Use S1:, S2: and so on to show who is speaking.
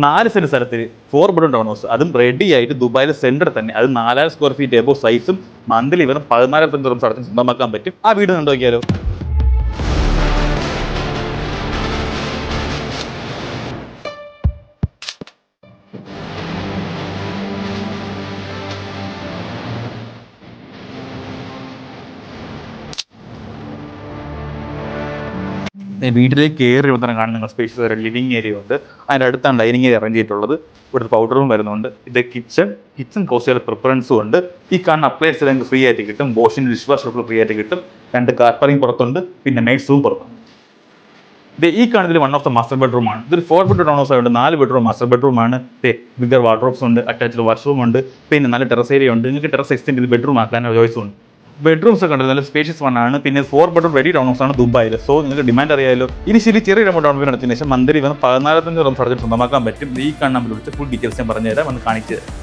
S1: 4 saint സ്ഥലത്തിൽ 4 bedroom town house, അതും ready ആയിട്ട് ദുബായിലെ സെന്ററിൽ തന്നെ. അത് 4000 സ്ക്വയർ ഫീറ്റ് എബോ സൈസും മന്ത്ലി വെറും 14,000 ദിർഹംസ് അടച്ച് സ്വന്തമാക്കാൻ പറ്റും. ആ വീട് കണ്ടു നോക്കിയാലോ. വീട്ടിലേക്ക് കയറി തന്നെ കാണുന്ന നിങ്ങൾ സ്പേഷ്യസ് ഒരു ലിവിങ് ഏരിയ ഉണ്ട്. അതിൻ്റെ അടുത്താണ് ഡൈനിങ് ഏരിയ അറേഞ്ച് ചെയ്തിട്ടുള്ളത്. ഇവിടുത്തെ പൗഡർ റൂം വരുന്നുണ്ട്. ഇത് കിച്ചൺ കോസ്റ്റ് പ്രിഫറൻസും ഉണ്ട്. ഈ കാണുന്ന അപ്ലയൻസ് നിങ്ങൾക്ക് ഫ്രീ ആയിട്ട് കിട്ടും. വാഷിംഗ് ഡിഷ് വാഷർ ഫ്രീ ആയിട്ട് കിട്ടും. 2 കാർപ്പറിങ് പുറത്തുണ്ട്, പിന്നെ മെയ്ഡ്സും പുറത്തുണ്ട്. ഈ കാണുന്നതിൽ one of the master bedroom ആണ്. ഇതൊരു 4 ബെഡ്റൂം ടൗൺ ഹൗസ് ആയതുകൊണ്ട് 4 ബെഡ്റൂം മാസ്റ്റർ ബെഡ്റൂം ആണ്. ബിഗർ വാർഡ്രോബ്സ് ഉണ്ട്, അറ്റാച്ച്ഡ് വാഷ്റൂം ഉണ്ട്, പിന്നെ നല്ല ടെറസ് ഏരിയ ഉണ്ട്. നിങ്ങൾക്ക് ടെറസ് എക്സ്റ്റെൻഡ് ചെയ്ത് ബെഡ്റൂം ആക്കാനുള്ള ചോയ്സും ഉണ്ട്. ബെഡ്റൂംസ് ഒക്കെ ഉണ്ട്, നല്ല സ്പേഷ്യസ് വൺ ആണ്. പിന്നെ 4 ബെഡ്റൂം റെഡി ടൗൺ ഹൗസ് ആണ് ദുബായിൽ. സോ നിങ്ങൾക്ക് ഡിമാൻഡ് അറിയാമല്ലോ. ഇനിഷ്യലി ചെറിയ എമൗണ്ട് ഡൗൺ പേയ്മെന്റ് നടത്തിയതിനു ശേഷം മന്ത്ലി 14,000 സ്വന്തമാക്കാൻ പറ്റും. ഈ കാണുന്ന നമ്പർ വിളിച്ച് ഫുൾ ഡീറ്റെയിൽസ് ഞാൻ പറഞ്ഞുതരാം, ഒന്ന് കാണിച്ചു തരാം.